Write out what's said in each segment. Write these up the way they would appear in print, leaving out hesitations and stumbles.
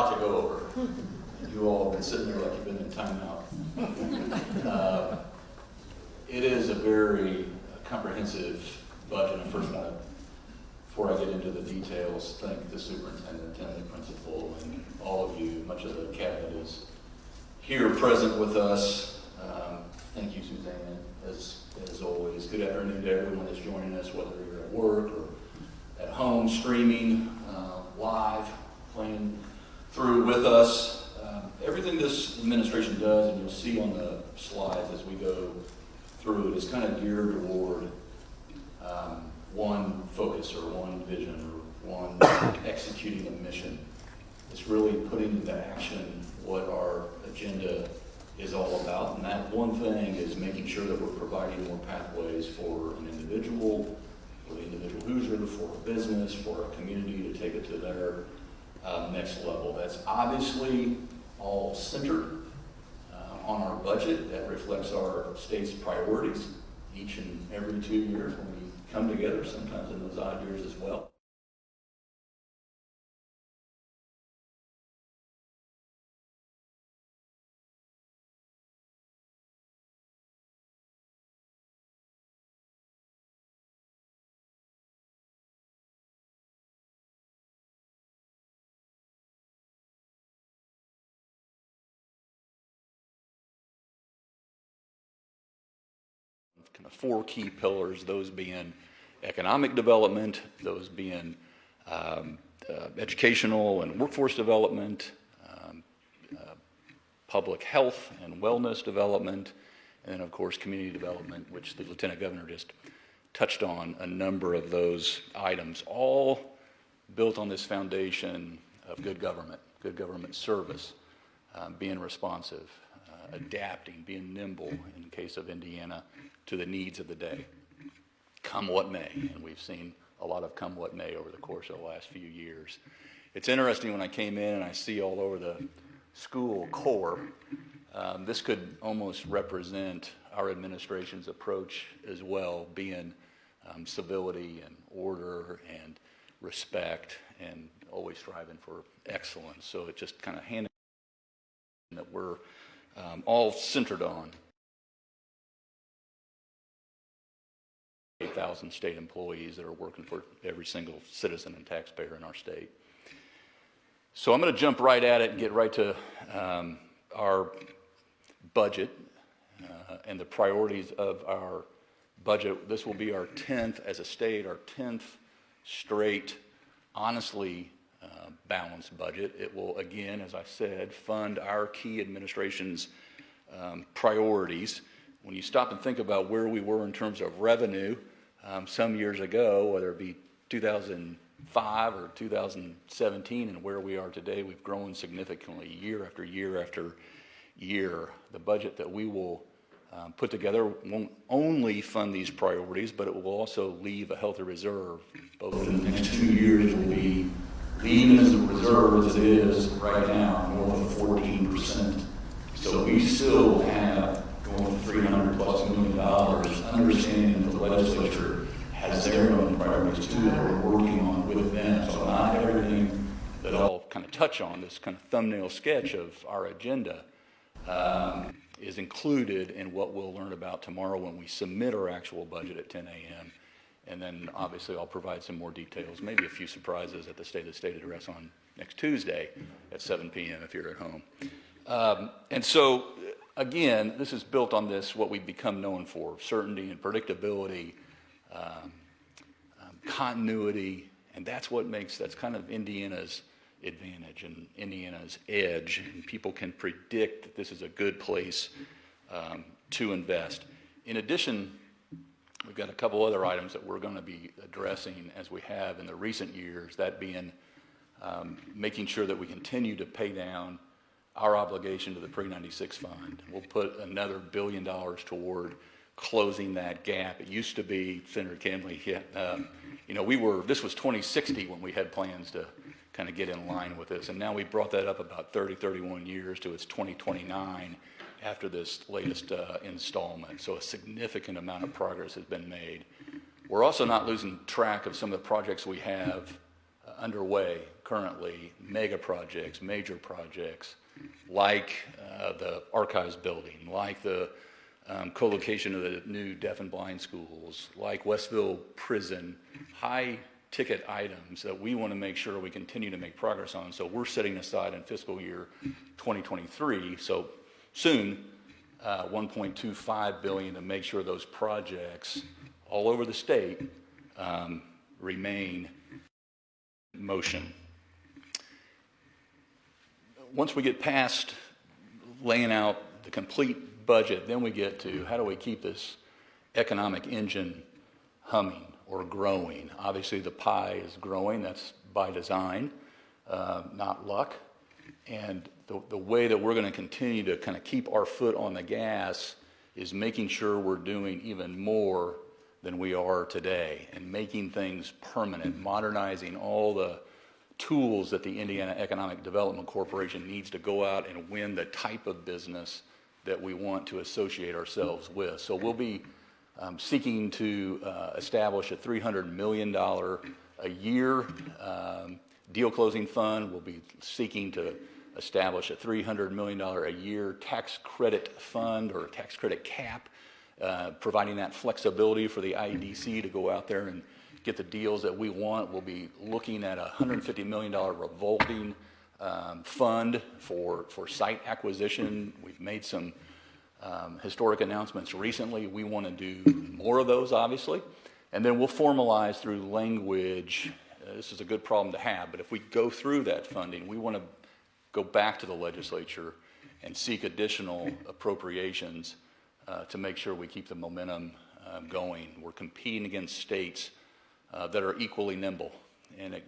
lot to go over. You all have been sitting there like you've been in timeout. It is a very comprehensive budget. I first want to, before I get into the details, thank the superintendent and the principal and all of you. Much of the cabinet is here present with us. Thank you, Suzanne, as always. Good afternoon to everyone that's joining us, whether you're at work or at home, streaming, live, playing through with us. Everything this administration does, and you'll see on the slides as we go through it, is kind of geared toward one focus or one vision or one executing a mission. It's really putting into action what our agenda is all about, and that one thing is making sure that we're providing more pathways for an individual, for the individual Hoosier, for a business, for a community to take it to their next level. That's obviously all centered on our budget. That reflects our state's priorities each and every 2 years when we come together, sometimes in those odd years as well. Kind of 4 key pillars, those being economic development, those being educational and workforce development, public health and wellness development, and then of course community development, which the Lieutenant Governor just touched on a number of those items, all built on this foundation of good government service, being responsive, adapting, being nimble in the case of Indiana to the needs of the day, come what may. And we've seen a lot of come what may over the course of the last few years. It's interesting when I came in and I see all over the school core, this could almost represent our administration's approach as well, being civility and order and respect and always striving for excellence. So it just kind of handed that we're all centered on 8,000 state employees that are working for every single citizen and taxpayer in our state. So I'm going to jump right at it and get right to our budget and the priorities of our budget. This will be our 10th as a state, our 10th straight, honestly balanced budget. It will, again, as I said, fund our key administration's priorities. When you stop and think about where we were in terms of revenue some years ago, whether it be 2005 or 2017, and where we are today, we've grown significantly year after year after year. The budget that we will put together won't only fund these priorities, but it will also leave a healthy reserve. Both in the next 2 years will be leaving as a reserve as it is right now, more than 14%. So we still have going $300+ million, understanding that the legislature has their own priorities too that we're working on with them. So not everything that I'll kind of touch on, this kind of thumbnail sketch of our agenda, is included in what we'll learn about tomorrow when we submit our actual budget at 10 a.m. And then obviously I'll provide some more details, maybe a few surprises at the State of the State address on next Tuesday at 7 p.m. if you're at home. And so, again, this is built on this, what we've become known for, certainty and predictability, continuity, and that's kind of Indiana's advantage and Indiana's edge. And people can predict that this is a good place to invest. In addition, we've got a couple other items that we're going to be addressing as we have in the recent years, that being making sure that we continue to pay down our obligation to the pre-96 fund. We'll put another $1 billion toward closing that gap. It used to be, Senator Camley, this was 2060 when we had plans to kind of get in line with this, and now we brought that up about 31 years to its 2029 after this latest installment. So a significant amount of progress has been made. We're also not losing track of some of the projects we have underway currently mega projects, major projects, like the archives building, like the co-location of the new deaf and blind schools, like Westville Prison, high ticket items that we want to make sure we continue to make progress on. So we're setting aside in fiscal year 2023, so soon, $1.25 billion to make sure those projects all over the state remain in motion. Once we get past laying out the complete budget, then we get to how do we keep this economic engine humming or growing. Obviously the pie is growing, that's by design, not luck. And the way that we're going to continue to kind of keep our foot on the gas is making sure we're doing even more than we are today and making things permanent, modernizing all the tools that the Indiana Economic Development Corporation needs to go out and win the type of business that we want to associate ourselves with. So we'll be seeking to establish a $300 million a year deal closing fund. We'll be seeking to establish a $300 million a year tax credit fund or tax credit cap, providing that flexibility for the IEDC to go out there and get the deals that we want. We'll be looking at a $150 million revolving fund for site acquisition. We've made some historic announcements recently. We want to do more of those, obviously. And then we'll formalize through language. This is a good problem to have, but if we go through that funding, we want to go back to the legislature and seek additional appropriations to make sure we keep the momentum going. We're competing against states that are equally nimble, and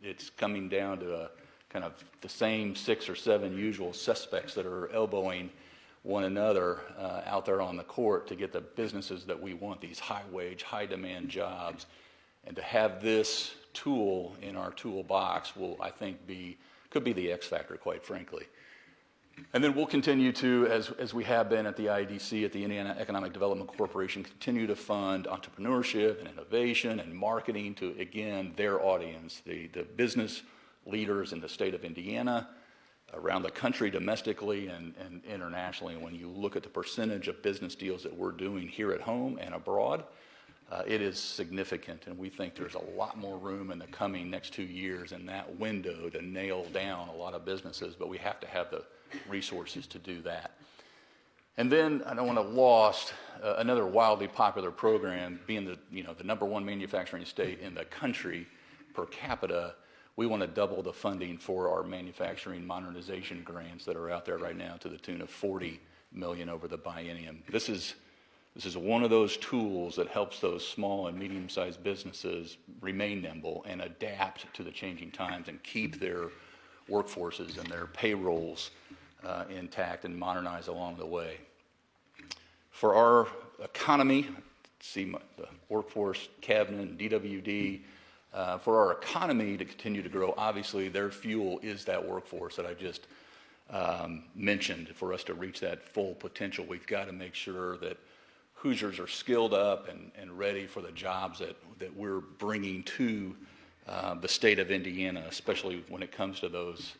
it's coming down to kind of the same 6 or 7 usual suspects that are elbowing one another out there on the court to get the businesses that we want, these high-wage, high-demand jobs. And to have this tool in our toolbox will, I think, could be the X factor, quite frankly. And then we'll continue to, as we have been at the IEDC, at the Indiana Economic Development Corporation, continue to fund entrepreneurship and innovation and marketing to, again, their audience, the business leaders in the state of Indiana, around the country, domestically and internationally. And when you look at the percentage of business deals that we're doing here at home and abroad, it is significant, and we think there's a lot more room in the coming next 2 years in that window to nail down a lot of businesses, but we have to have the resources to do that. And then I don't want to lost another wildly popular program, being the #1 manufacturing state in the country per capita. We want to double the funding for our manufacturing modernization grants that are out there right now to the tune of $40 million over the biennium. This is one of those tools that helps those small and medium-sized businesses remain nimble and adapt to the changing times and keep their workforces and their payrolls intact and modernize along the way. For our economy, see the workforce cabinet and DWD, for our economy to continue to grow, obviously their fuel is that workforce that I just mentioned. For us to reach that full potential, we've got to make sure that Hoosiers are skilled up and ready for the jobs that we're bringing to the state of Indiana, especially when it comes to those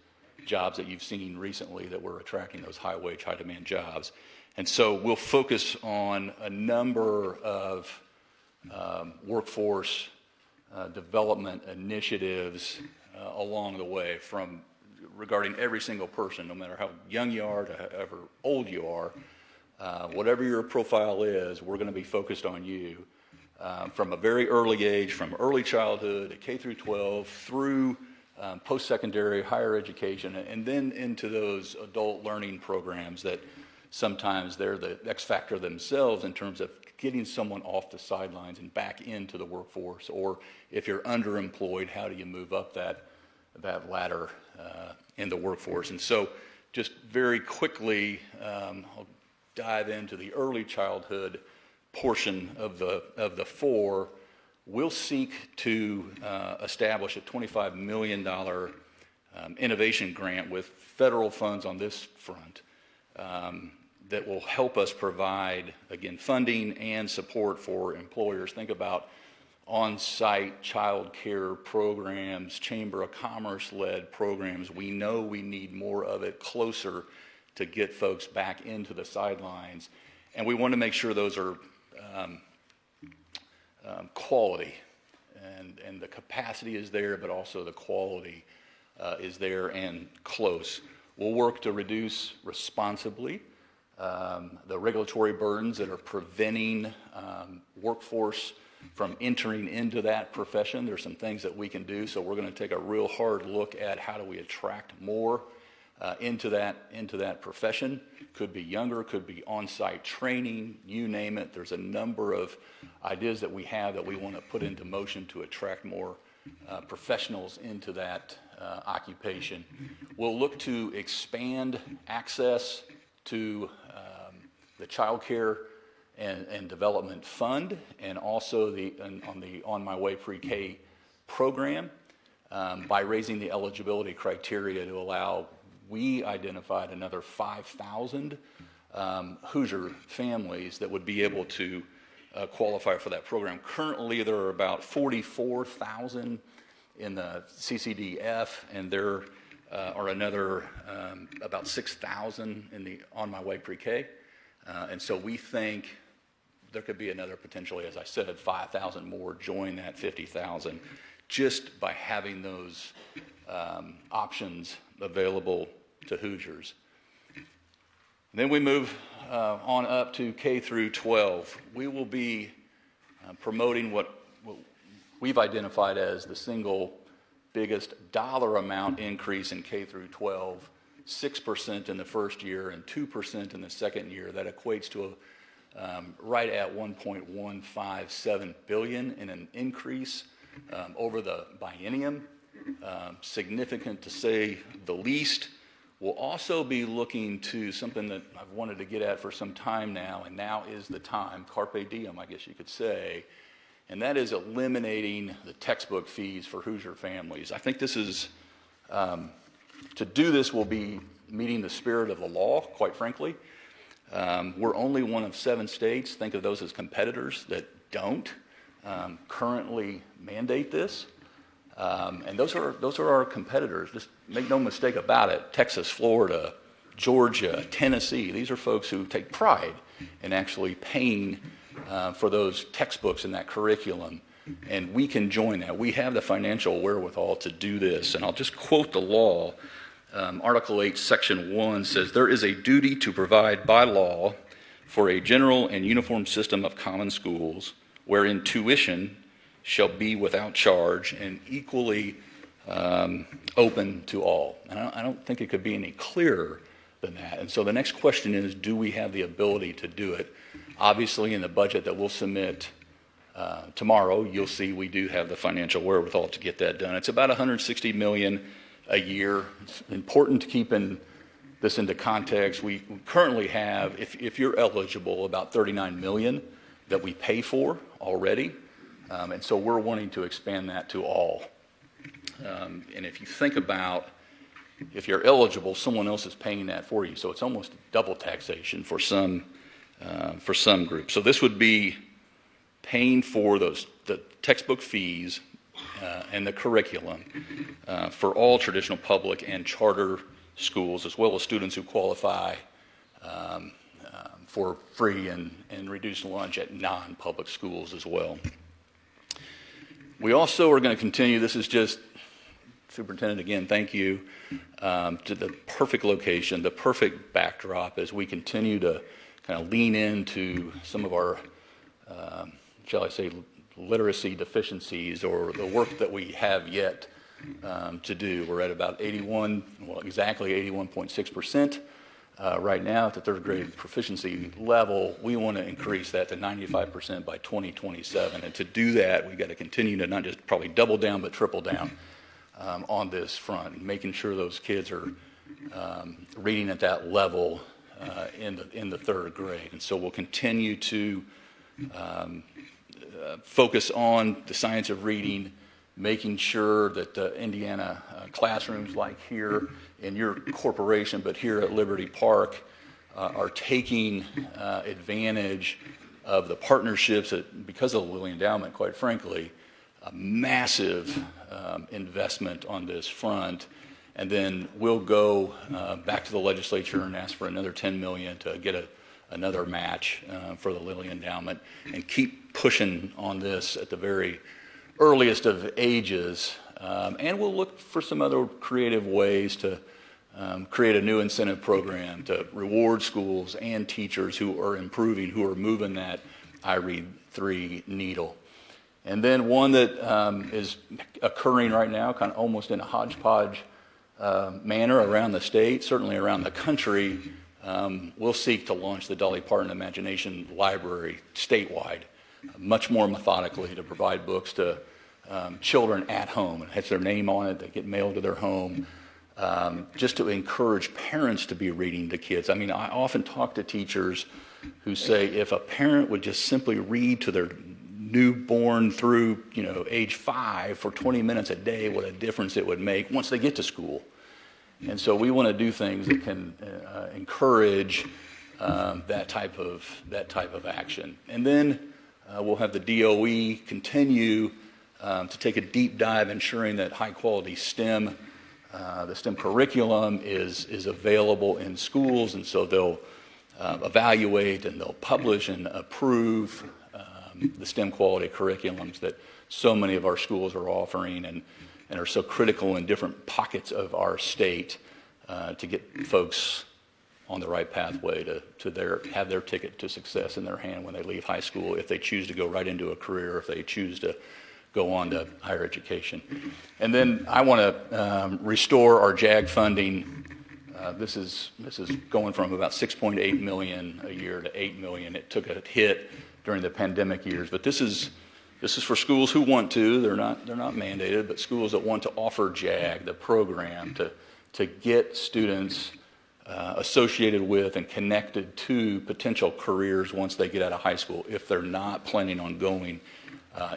jobs that you've seen recently that we're attracting, those high-wage, high-demand jobs. And so we'll focus on a number of workforce development initiatives along the way, from regarding every single person, no matter how young you are to however old you are. Whatever your profile is, we're going to be focused on you from a very early age, from early childhood to K through 12, through post-secondary, higher education, and then into those adult learning programs that sometimes they're the X factor themselves in terms of getting someone off the sidelines and back into the workforce. Or if you're underemployed, how do you move up that ladder in the workforce? And so just very quickly, I'll dive into the early childhood portion of the four. We'll seek to establish a $25 million innovation grant with federal funds on this front that will help us provide, again, funding and support for employers. Think about on-site child care programs, Chamber of Commerce-led programs. We know we need more of it closer to get folks back into the sidelines. And we want to make sure those are quality. And the capacity is there, but also the quality is there and close. We'll work to reduce responsibly the regulatory burdens that are preventing workforce from entering into that profession. There's some things that we can do, so we're going to take a real hard look at how do we attract more into that profession. Could be younger, could be on-site training, you name it. There's a number of ideas that we have that we want to put into motion to attract more professionals into that occupation. We'll look to expand access to the child care and development fund, and also on the On My Way pre-K program by raising the eligibility criteria to allow. We identified another 5,000 Hoosier families that would be able to qualify for that program. Currently, there are about 44,000 in the CCDF, and there are another about 6,000 in the On My Way pre-K. And so we think there could be another potentially, as I said, 5,000 more join that 50,000 just by having those options available to Hoosiers. Then we move on up to K through 12. We will be promoting what we've identified as the single biggest dollar amount increase in K through 12, 6% in the first year and 2% in the second year. That equates to right at $1.157 billion in an increase over the biennium. Significant to say the least. We'll also be looking to something that I've wanted to get at for some time now, and now is the time, carpe diem, I guess you could say, and that is eliminating the textbook fees for Hoosier families. I think this is, to do this will be meeting the spirit of the law, quite frankly. We're only one of 7 states, think of those as competitors, that don't currently mandate this. And those are our competitors. Just make no mistake about it. Texas, Florida, Georgia, Tennessee. These are folks who take pride in actually paying for those textbooks and that curriculum. And we can join that. We have the financial wherewithal to do this. And I'll just quote the law. Article 8, Section 1 says, "There is a duty to provide by law for a general and uniform system of common schools wherein tuition shall be without charge and equally open to all." And I don't think it could be any clearer than that. And so the next question is, do we have the ability to do it? Obviously, in the budget that we'll submit tomorrow, you'll see we do have the financial wherewithal to get that done. It's about $160 million a year. It's important to keep this into context. We currently have, if you're eligible, about $39 million that we pay for already. And so we're wanting to expand that to all. And if you think about, if you're eligible, someone else is paying that for you. So it's almost double taxation for some groups. So this would be paying for the textbook fees and the curriculum for all traditional public and charter schools, as well as students who qualify for free and reduced lunch at non-public schools as well. We also are going to continue, this is just, Superintendent, again, thank you, to the perfect location, the perfect backdrop as we continue to kind of lean into some of our, shall I say, literacy deficiencies or the work that we have yet to do. We're at about exactly 81.6% right now at the third grade proficiency level. We want to increase that to 95% by 2027. And to do that, we've got to continue to not just probably double down, but triple down on this front, making sure those kids are reading at that level in the third grade. And so we'll continue to focus on the science of reading, making sure that the Indiana classrooms like here in your corporation, but here at Liberty Park, are taking advantage of the partnerships that, because of the Lilly Endowment, quite frankly, a massive investment on this front. And then we'll go back to the legislature and ask for another $10 million to get another match for the Lilly Endowment, and keep pushing on this at the very earliest of ages. And we'll look for some other creative ways to create a new incentive program to reward schools and teachers who are improving, who are moving that IREAD 3 needle. And then one that is occurring right now, kind of almost in a hodgepodge manner around the state, certainly around the country, we'll seek to launch the Dolly Parton Imagination Library statewide, much more methodically, to provide books to children at home. It has their name on it, they get mailed to their home, just to encourage parents to be reading to kids. I mean, I often talk to teachers who say if a parent would just simply read to their newborn through, age 5 for 20 minutes a day, what a difference it would make once they get to school. And so we want to do things that can encourage that type of action. And then we'll have the DOE continue to take a deep dive, ensuring that high quality STEM, the STEM curriculum is available in schools, and so they'll evaluate and they'll publish and approve the STEM quality curriculums that so many of our schools are offering and are so critical in different pockets of our state to get folks on the right pathway to have their ticket to success in their hand when they leave high school, if they choose to go right into a career, if they choose to go on to higher education. And then I want to restore our JAG funding. This is going from about $6.8 million a year to $8 million. It took a hit during the pandemic years, but this is for schools who want to. They're not mandated, but schools that want to offer JAG, the program, to get students associated with and connected to potential careers once they get out of high school, if they're not planning on going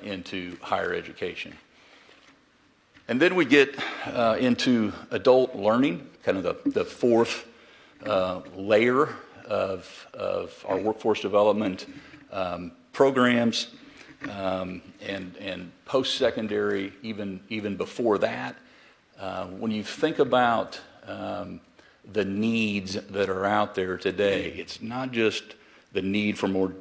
into higher education. And then we get into adult learning, kind of the fourth layer of our workforce development programs, and post-secondary, even before that. When you think about the needs that are out there today, it's not just the need for more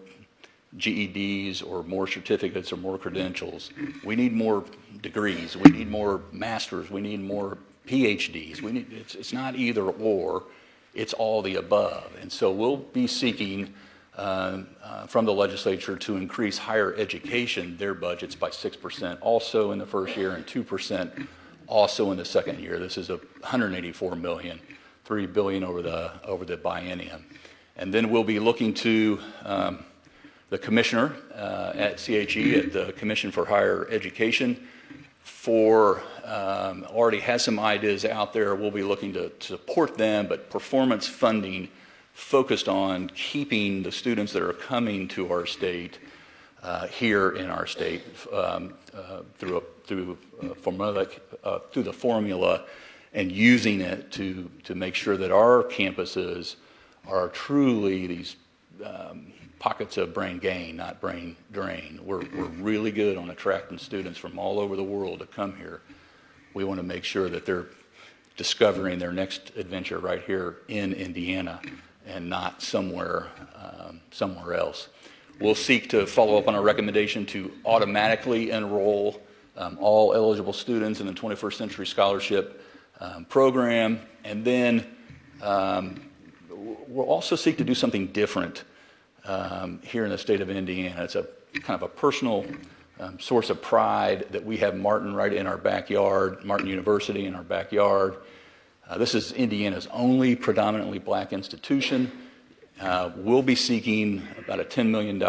GEDs or more certificates or more credentials. We need more degrees. We need more masters. We need more PhDs. It's not either or. It's all the above. And so we'll be seeking from the legislature to increase higher education, their budgets by 6% also in the first year and 2% also in the second year. This is $184 million, $3 billion over the biennium. And then we'll be looking to the commissioner at CHE, at the Commission for Higher Education, already has some ideas out there. We'll be looking to support them, but performance funding focused on keeping the students that are coming to our state here in our state through the formula, and using it to make sure that our campuses are truly these pockets of brain gain, not brain drain. We're really good on attracting students from all over the world to come here. We want to make sure that they're discovering their next adventure right here in Indiana and not somewhere else. We'll seek to follow up on our recommendation to automatically enroll all eligible students in the 21st Century Scholarship program. And then we'll also seek to do something different here in the state of Indiana. It's a kind of a personal source of pride that we have Martin right in our backyard, Martin University in our backyard. This is Indiana's only predominantly black institution. We'll be seeking about a $10 million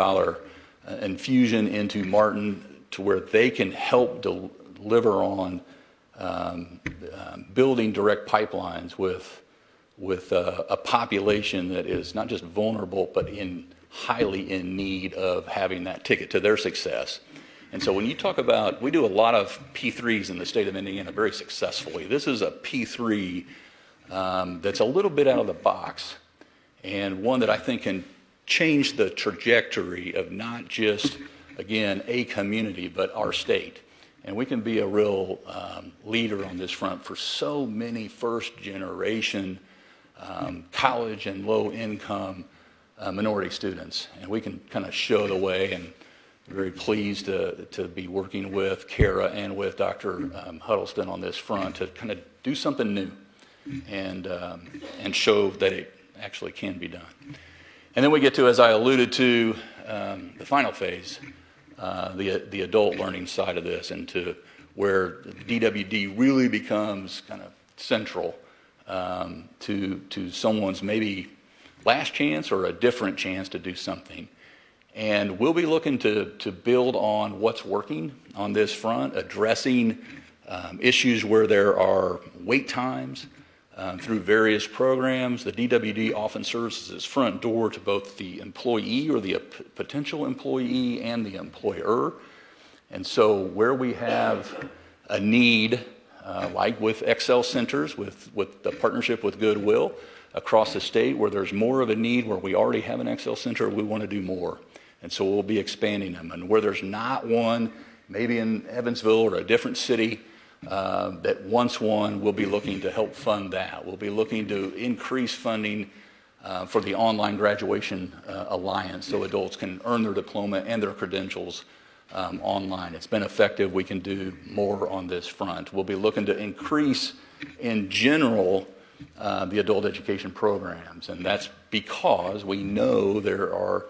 infusion into Martin to where they can help deliver on building direct pipelines with a population that is not just vulnerable, but highly in need of having that ticket to their success. And so when you talk about, we do a lot of P3s in the state of Indiana very successfully. This is a P3 that's a little bit out of the box, and one that I think can change the trajectory of not just, again, a community, but our state. And we can be a real leader on this front for so many first-generation college and low-income minority students. And we can kind of show the way, and very pleased to be working with Kara and with Dr. Huddleston on this front to kind of do something new and show that it actually can be done. And then we get to, as I alluded to, the final phase, the adult learning side of this, and to where DWD really becomes kind of central to someone's maybe last chance or a different chance to do something. And we'll be looking to build on what's working on this front, addressing issues where there are wait times through various programs. The DWD often serves as its front door to both the employee or the potential employee and the employer. And so where we have a need, like with Excel Centers, with the partnership with Goodwill across the state, where there's more of a need, where we already have an Excel Center, we want to do more. And so we'll be expanding them. And where there's not one, maybe in Evansville or a different city that wants one, we'll be looking to help fund that. We'll be looking to increase funding for the Online Graduation Alliance so adults can earn their diploma and their credentials online. It's been effective. We can do more on this front. We'll be looking to increase, in general, the adult education programs. And that's because we know there are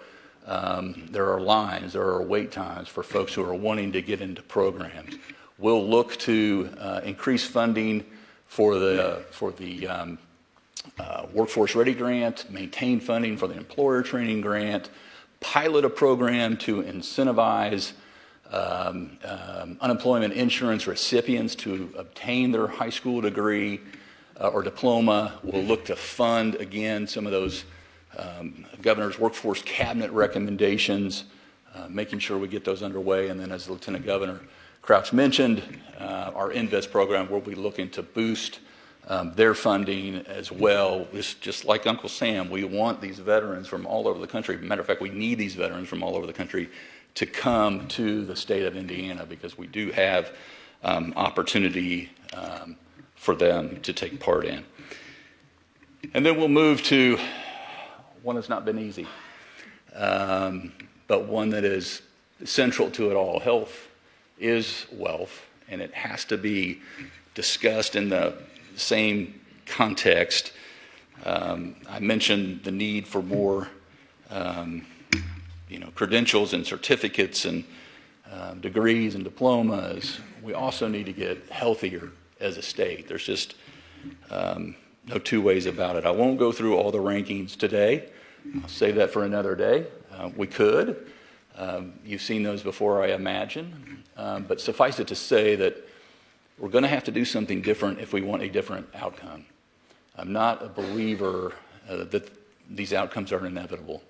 lines, there are wait times for folks who are wanting to get into programs. We'll look to increase funding for the Workforce Ready Grant, maintain funding for the Employer Training Grant, pilot a program to incentivize unemployment insurance recipients to obtain their high school degree or diploma. We'll look to fund, again, some of those Governor's Workforce Cabinet recommendations, making sure we get those underway. And then, as Lieutenant Governor Crouch mentioned, our Invest program, we'll be looking to boost their funding as well. It's just like Uncle Sam, we want these veterans from all over the country. Matter of fact, we need these veterans from all over the country to come to the state of Indiana, because we do have opportunity for them to take part in. And then we'll move to one that's not been easy, but one that is central to it all. Health is wealth, and it has to be discussed in the same context. I mentioned the need for more credentials and certificates and degrees and diplomas. We also need to get healthier as a state. There's just no two ways about it. I won't go through all the rankings today. I'll save that for another day. We could. You've seen those before, I imagine. But suffice it to say that we're going to have to do something different if we want a different outcome. I'm not a believer that these outcomes are inevitable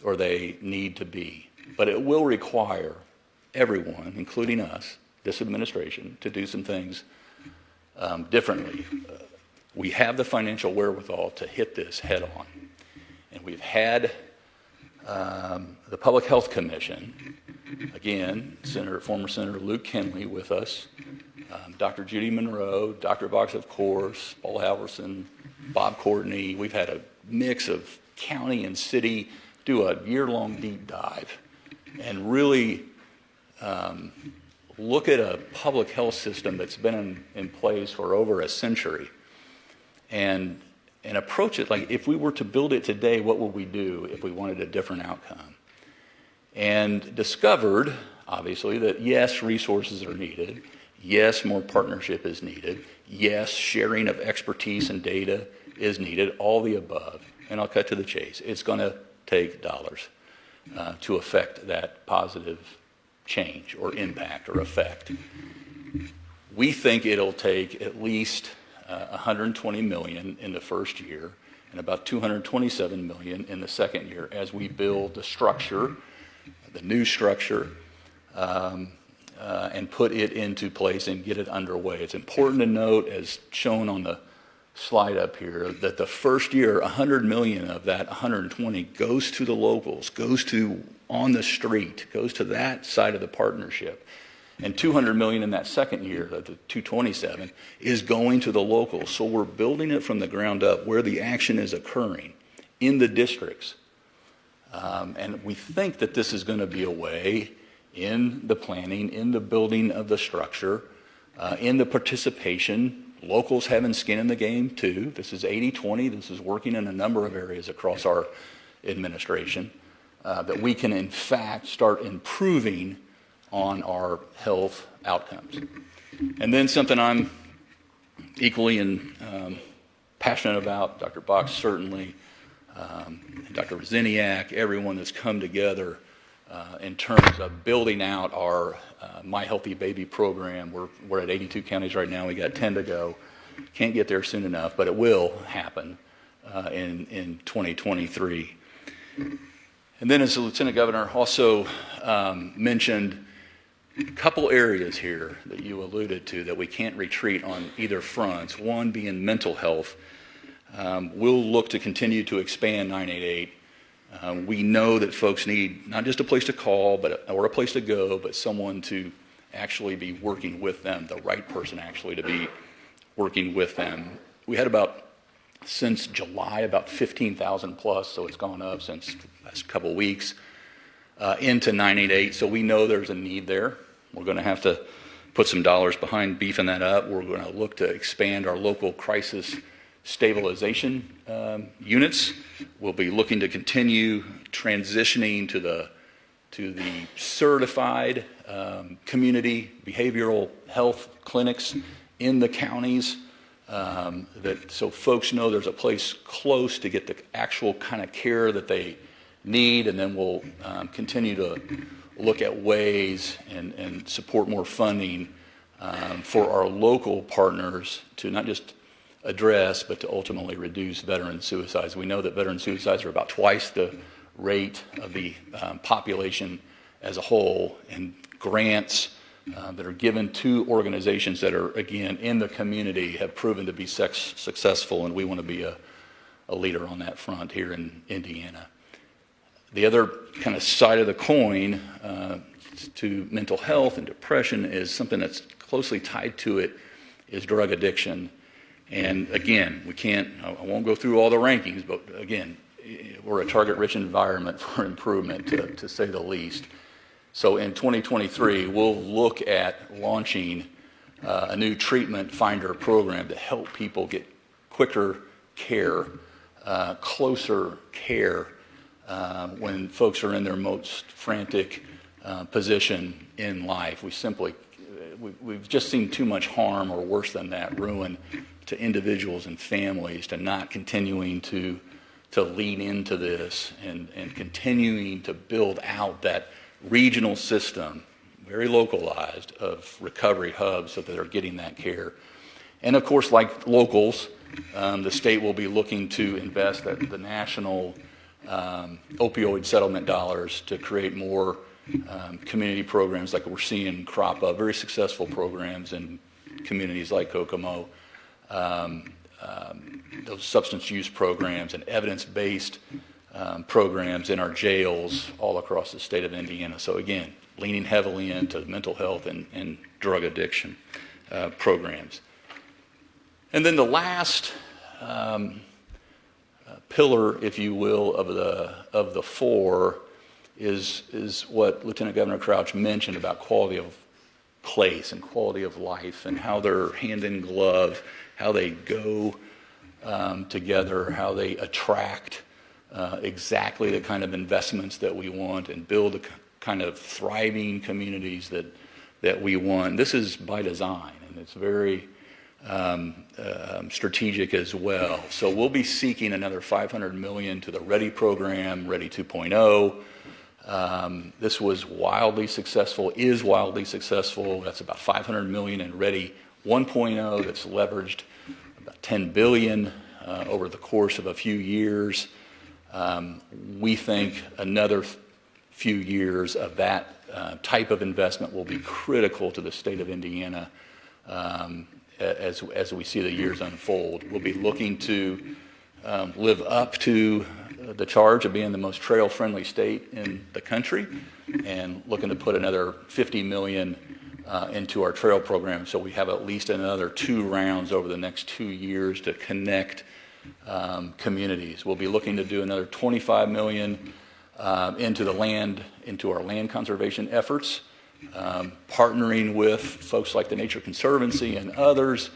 or they need to be. But it will require everyone, including us, this administration, to do some things differently. We have the financial wherewithal to hit this head on. And we've had the Public Health Commission, again, former Senator Luke Kenley with us, Dr. Judy Monroe, Dr. Box, of course, Paul Halverson, Bob Courtney. We've had a mix of county and city do a year-long deep dive and really look at a public health system that's been in place for over a century and approach it like, if we were to build it today, what would we do if we wanted a different outcome? And discovered, obviously, that yes, resources are needed. Yes, more partnership is needed. Yes, sharing of expertise and data is needed, all the above. And I'll cut to the chase. It's going to take dollars to affect that positive change or impact or effect. We think it'll take at least $120 million in the first year and about $227 million in the second year as we build the structure, the new structure, and put it into place and get it underway. It's important to note, as shown on the slide up here, that the first year, 100 million of that 120 goes to the locals, goes to on the street, goes to that side of the partnership. And 200 million in that second year, the 227, is going to the locals. So we're building it from the ground up where the action is occurring in the districts. And we think that this is going to be a way in the planning, in the building of the structure, in the participation, locals having skin in the game too. This is 80-20. This is working in a number of areas across our administration, that we can in fact start improving on our health outcomes. And then something I'm equally passionate about, Dr. Box certainly, Dr. Rosiniak, everyone that's come together in terms of building out our My Healthy Baby program. We're at 82 counties right now. We got 10 to go. Can't get there soon enough, but it will happen in 2023. And then, as the Lieutenant Governor also mentioned, a couple areas here that you alluded to that we can't retreat on either fronts. One being mental health. We'll look to continue to expand 988. We know that folks need not just a place to call or a place to go, but someone to actually be working with them, the right person actually to be working with them. We had since July, about 15,000 plus, so it's gone up since the last couple of weeks, into 988. So we know there's a need there. We're going to have to put some dollars behind beefing that up. We're going to look to expand our local crisis stabilization units. We'll be looking to continue transitioning to the certified community behavioral health clinics in the counties, so folks know there's a place close to get the actual kind of care that they need. And then we'll continue to look at ways and support more funding for our local partners to not just address, but to ultimately reduce veteran suicides. We know that veteran suicides are about twice the rate of the population as a whole, and grants that are given to organizations that are, again, in the community have proven to be successful, and we want to be a leader on that front here in Indiana. The other kind of side of the coin to mental health and depression is something that's closely tied to it is drug addiction. And again, I won't go through all the rankings, but again, we're a target-rich environment for improvement, to say the least. So in 2023, we'll look at launching a new treatment finder program to help people get quicker care, closer care when folks are in their most frantic position in life. We've just seen too much harm, or worse than that, ruin to individuals and families, to not continuing to lean into this and continuing to build out that regional system, very localized, of recovery hubs so that they're getting that care. And of course, like locals, the state will be looking to invest the national opioid settlement dollars to create more community programs like we're seeing crop up, very successful programs in communities like Kokomo, those substance use programs and evidence-based programs in our jails all across the state of Indiana. So again, leaning heavily into mental health and drug addiction programs. And then the last pillar, if you will, of the four is what Lieutenant Governor Crouch mentioned about quality of place and quality of life, and how they're hand in glove, how they go together, how they attract exactly the kind of investments that we want and build the kind of thriving communities that we want. This is by design, and it's very strategic as well. So we'll be seeking another $500 million to the READY program, READY 2.0. This was wildly successful, is wildly successful. That's about $500 million in READY 1.0 that's leveraged about $10 billion over the course of a few years. We think another few years of that type of investment will be critical to the state of Indiana as we see the years unfold. We'll be looking to live up to the charge of being the most trail-friendly state in the country, and looking to put another $50 million into our trail program, so we have at least another 2 rounds over the next 2 years to connect communities. We'll be looking to do another $25 million into our land conservation efforts, partnering with folks like the Nature Conservancy and others.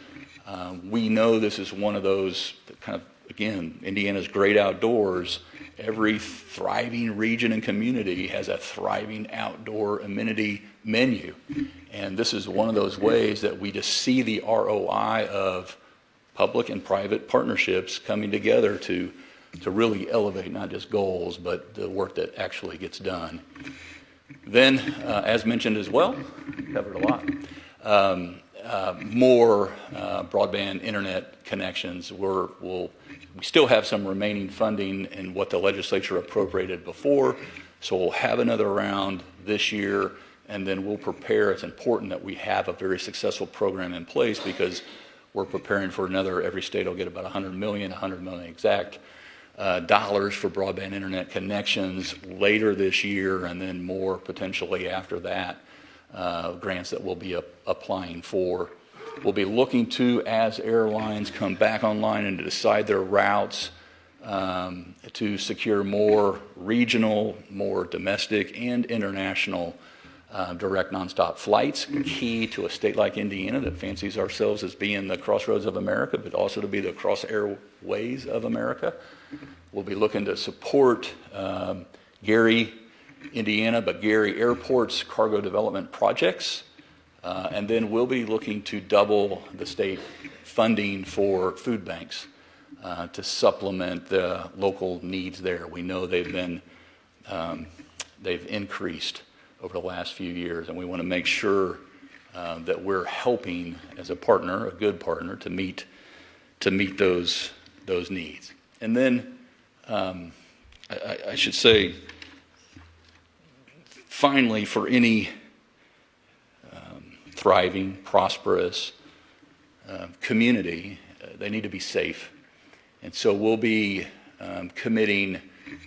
We know this is one of those that kind of, again, Indiana's great outdoors. Every thriving region and community has a thriving outdoor amenity menu. And this is one of those ways that we just see the ROI of public and private partnerships coming together to really elevate not just goals, but the work that actually gets done. Then, as mentioned as well, covered a lot, more broadband internet connections. We still have some remaining funding in what the legislature appropriated before, so we'll have another round this year, and then we'll prepare. It's important that we have a very successful program in place, because we're preparing for another, every state will get about $100 million exact, dollars for broadband internet connections later this year, and then more potentially after that, grants that we'll be applying for. We'll be looking to, as airlines come back online and to decide their routes, to secure more regional, more domestic, and international direct nonstop flights, key to a state like Indiana that fancies ourselves as being the crossroads of America, but also to be the cross airways of America. We'll be looking to support Gary, Indiana, but Gary Airport's cargo development projects. And then we'll be looking to double the state funding for food banks to supplement the local needs there. We know they've increased over the last few years, and we want to make sure that we're helping as a partner, a good partner, to meet those needs. And then I should say, finally, for any thriving, prosperous community, they need to be safe. And so we'll be committing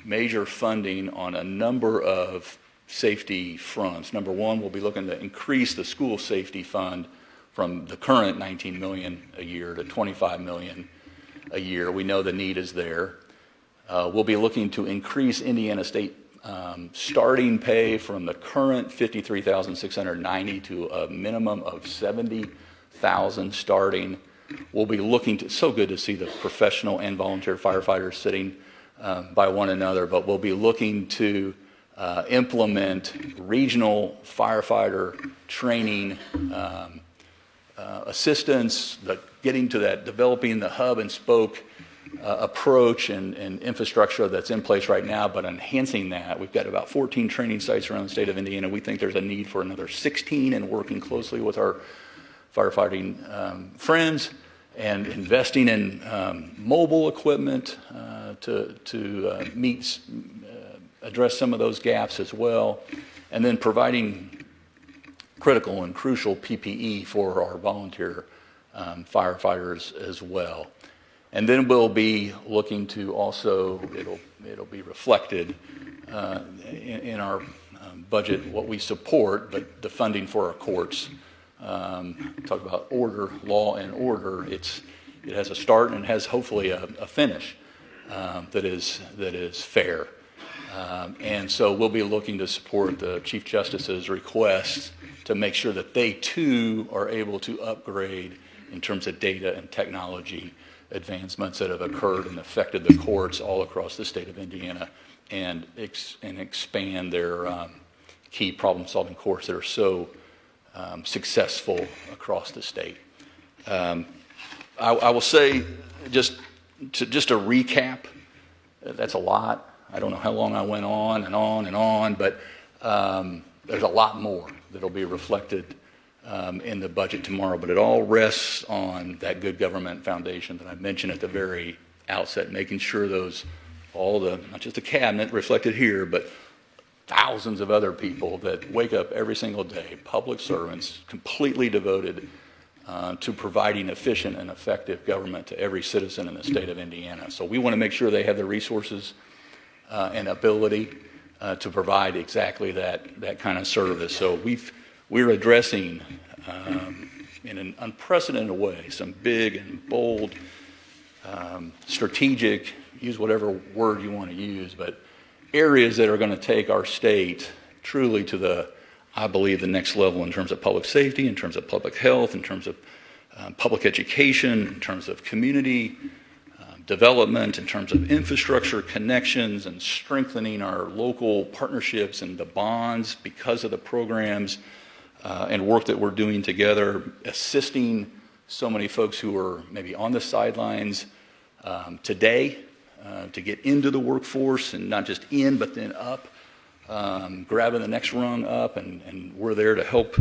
major funding on a number of safety fronts. Number one, we'll be looking to increase the school safety fund from the current $19 million a year to $25 million a year. We know the need is there. We'll be looking to increase Indiana State starting pay from the current $53,690 to a minimum of $70,000 starting. We'll be looking to, so good to see the professional and volunteer firefighters sitting by one another, but we'll be looking to implement regional firefighter training assistance, getting to that, developing the hub and spoke approach and infrastructure that's in place right now, but enhancing that. We've got about 14 training sites around the state of Indiana. We think there's a need for another 16, and working closely with our firefighting friends and investing in mobile equipment to address some of those gaps as well, and then providing critical and crucial PPE for our volunteer firefighters as well. And then we'll be looking to also, it'll be reflected in our budget, what we support, but the funding for our courts. Talk about order, law and order. It has a start and has hopefully a finish that is fair. And so we'll be looking to support the Chief Justice's requests to make sure that they too are able to upgrade in terms of data and technology advancements that have occurred and affected the courts all across the state of Indiana, and expand their key problem-solving courts that are so successful across the state. I will say, just to recap, that's a lot. I don't know how long I went on and on and on, but there's a lot more that'll be reflected in the budget tomorrow, but it all rests on that good government foundation that I mentioned at the very outset, making sure not just the cabinet reflected here, but thousands of other people that wake up every single day, public servants, completely devoted to providing efficient and effective government to every citizen in the state of Indiana. So we want to make sure they have the resources and ability to provide exactly that kind of service. So we're addressing in an unprecedented way some big and bold, strategic, use whatever word you want to use, but areas that are going to take our state truly to I believe, the next level in terms of public safety, in terms of public health, in terms of public education, in terms of community development, in terms of infrastructure connections and strengthening our local partnerships and the bonds because of the programs and work that we're doing together, assisting so many folks who are maybe on the sidelines today to get into the workforce, and not just in, but then up, grabbing the next rung up, and we're there to help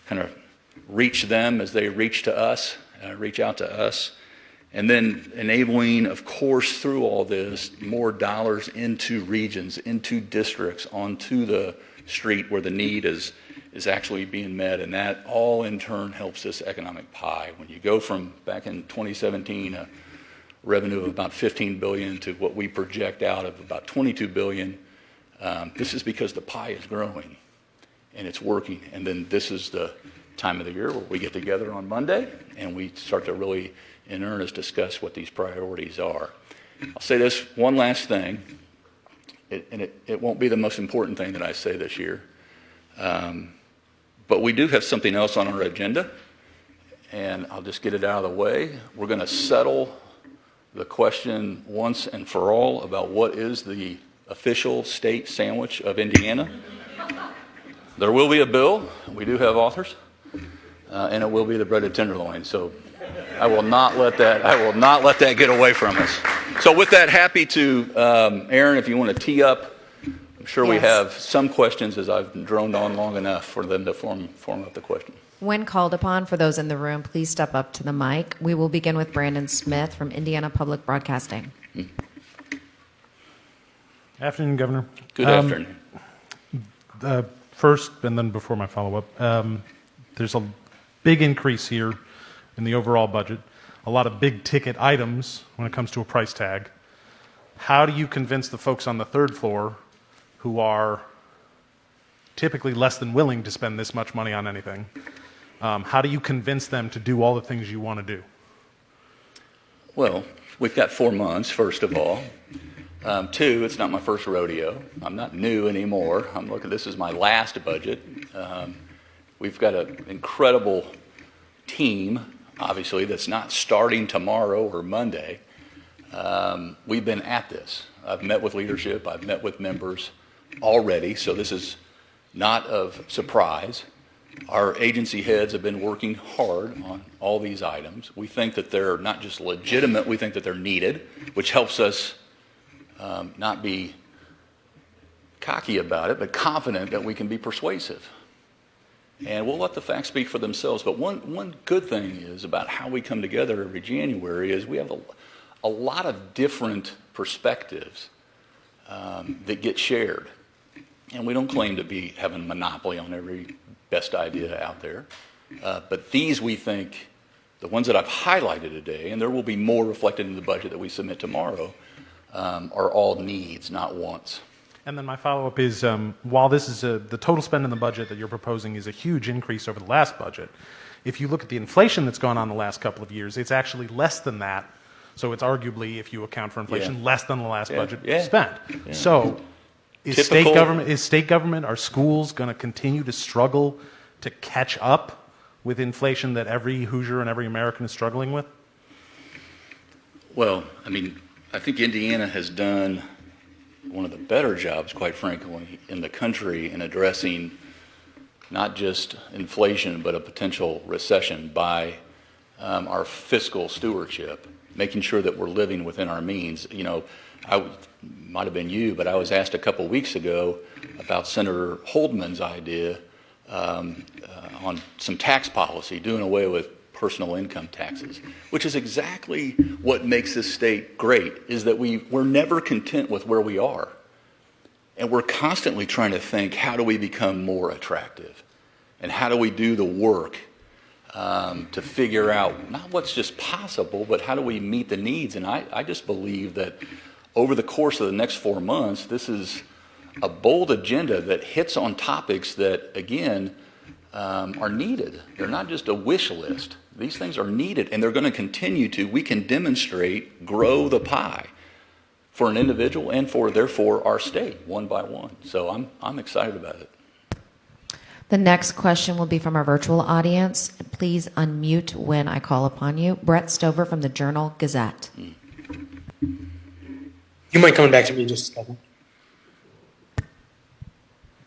kind of reach them as they reach out to us. And then enabling, of course, through all this, more dollars into regions, into districts, onto the street where the need is actually being met. And that all in turn helps this economic pie. When you go from back in 2017, a revenue of about $15 billion to what we project out of about $22 billion, this is because the pie is growing and it's working. And then this is the time of the year where we get together on Monday and we start to really in earnest discuss what these priorities are. I'll say this one last thing, it won't be the most important thing that I say this year, but we do have something else on our agenda, and I'll just get it out of the way. We're going to settle the question once and for all about what is the official state sandwich of Indiana. There will be a bill. We do have authors, and it will be the breaded tenderloin. So I will not let that get away from us. So with that, happy to, Aaron, if you want to tee up. I'm sure we have some questions, as I've droned on long enough for them to form up the question. When called upon, for those in the room, please step up to the mic. We will begin with Brandon Smith from Indiana Public Broadcasting. Afternoon, Governor. Good afternoon. First, and then before my follow-up, there's a big increase here in the overall budget, a lot of big-ticket items when it comes to a price tag. How do you convince the folks on the third floor who are typically less than willing to spend this much money on anything, how do you convince them to do all the things you want to do? Well, we've got 4 months, first of all. 2, it's not my first rodeo. I'm not new anymore. This is my last budget. We've got an incredible team, obviously, that's not starting tomorrow or Monday. We've been at this. I've met with leadership. I've met with members already, so this is not of surprise. Our agency heads have been working hard on all these items. We think that they're not just legitimate, we think that they're needed, which helps us not be cocky about it, but confident that we can be persuasive. And we'll let the facts speak for themselves. But one good thing is about how we come together every January is we have a lot of different perspectives that get shared. And we don't claim to be having a monopoly on every best idea out there. But these, we think, the ones that I've highlighted today, and there will be more reflected in the budget that we submit tomorrow, are all needs, not wants. And then my follow-up is, while this is the total spend in the budget that you're proposing is a huge increase over the last budget, if you look at the inflation that's gone on the last couple of years, it's actually less than that. So it's arguably, if you account for inflation, less than the last budget spent. Yeah. So is state government, are schools going to continue to struggle to catch up with inflation that every Hoosier and every American is struggling with? Well, I think Indiana has done one of the better jobs, quite frankly, in the country in addressing not just inflation, but a potential recession by our fiscal stewardship, making sure that we're living within our means. I might have been you, but I was asked a couple weeks ago about Senator Holdman's idea on some tax policy, doing away with personal income taxes, which is exactly what makes this state great, is that we're never content with where we are. And we're constantly trying to think, how do we become more attractive? And how do we do the work to figure out not what's just possible, but how do we meet the needs. And I just believe that over the course of the next 4 months, this is a bold agenda that hits on topics that, again, are needed. They're not just a wish list. These things are needed, and they're going to continue to. We can demonstrate, grow the pie for an individual and for, therefore, our state, one by one. So I'm excited about it. The next question will be from our virtual audience. Please unmute when I call upon you. Brett Stover from the Journal Gazette. You mind coming back to me in just a second?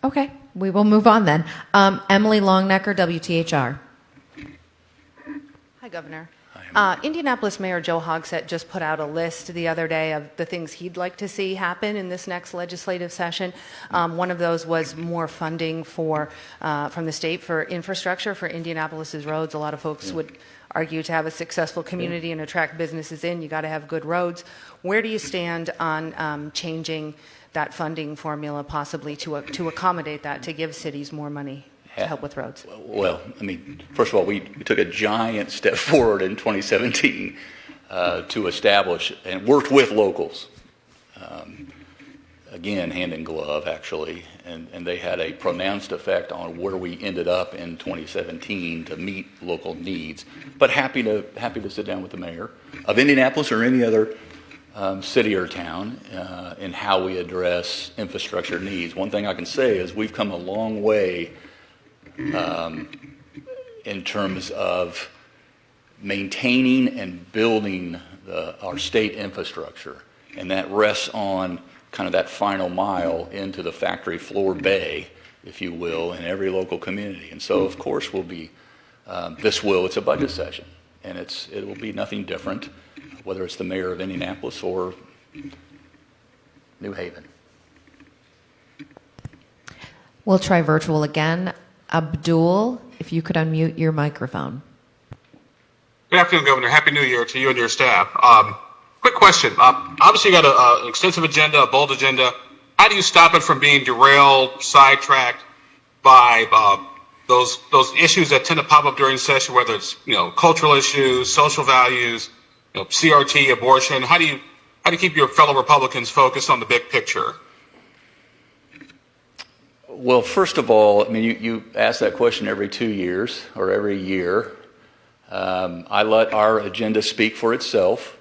Okay, we will move on then. Emily Longnecker, WTHR. Hi, Governor. Indianapolis Mayor Joe Hogsett just put out a list the other day of the things he'd like to see happen in this next legislative session. One of those was more funding from the state for infrastructure for Indianapolis's roads. A lot of folks would argue to have a successful community and attract businesses in, you got to have good roads. Where do you stand on changing that funding formula possibly to accommodate that, to give cities more money to help with roads? Well, I mean, first of all, we took a giant step forward in 2017 to establish and worked with locals. Again, hand in glove, actually, and they had a pronounced effect on where we ended up in 2017 to meet local needs. But happy to sit down with the mayor of Indianapolis or any other city or town in how we address infrastructure needs. One thing I can say is we've come a long way in terms of maintaining and building our state infrastructure, and that rests on kind of that final mile into the factory floor bay, if you will, in every local community. And so, of course, it's a budget session, and it will be nothing different, whether it's the mayor of Indianapolis or New Haven. We'll try virtual again. Abdul, if you could unmute your microphone. Good afternoon, Governor. Happy New Year to you and your staff. Quick question. Obviously, you got an extensive agenda, a bold agenda. How do you stop it from being derailed, sidetracked by those issues that tend to pop up during session, whether it's cultural issues, social values, CRT, abortion? How do you keep your fellow Republicans focused on the big picture? Well, first of all, I mean, you ask that question every 2 years or every year. I let our agenda speak for itself.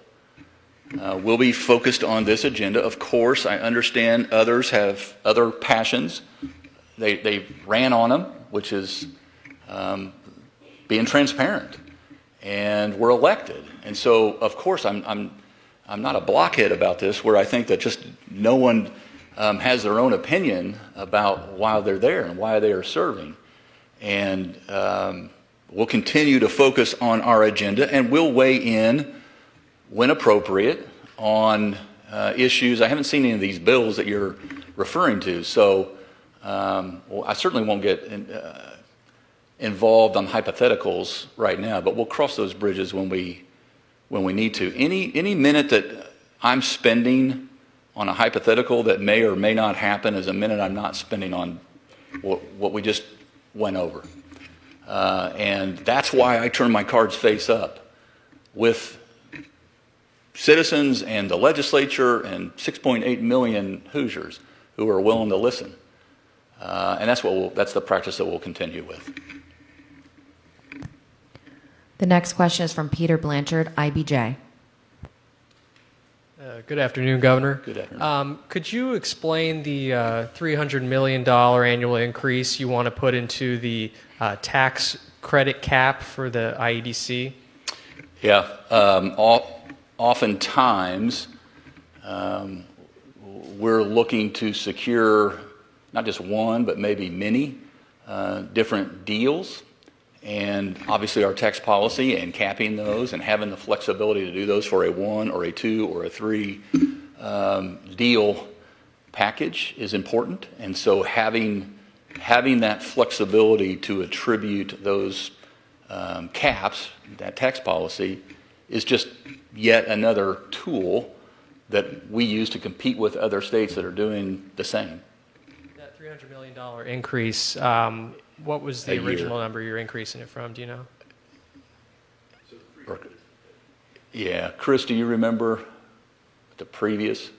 We'll be focused on this agenda. Of course, I understand others have other passions. They ran on them, which is being transparent. And we're elected. And so, of course, I'm not a blockhead about this, where I think that just no one has their own opinion about why they're there and why they are serving. And we'll continue to focus on our agenda, and we'll weigh in when appropriate on issues. I haven't seen any of these bills that you're referring to, so I certainly won't get involved on hypotheticals right now, but we'll cross those bridges when we need to. Any minute that I'm spending on a hypothetical that may or may not happen is a minute I'm not spending on what we just went over. And that's why I turn my cards face up with citizens and the legislature and 6.8 million Hoosiers who are willing to listen. And that's the practice that we'll continue with. The next question is from Peter Blanchard, IBJ. Good afternoon, Governor. Good afternoon. Could you explain the $300 million annual increase you want to put into the tax credit cap for the IEDC? Yeah. Oftentimes, we're looking to secure not just one, but maybe many different deals. And obviously our tax policy and capping those and having the flexibility to do those for a 1 or a 2 or a 3 deal package is important. And so having that flexibility to attribute those caps, that tax policy, is just yet another tool that we use to compete with other states that are doing the same. That $300 million increase, what was the original number you're increasing it from? Do you know? Yeah, Chris, do you remember the previous?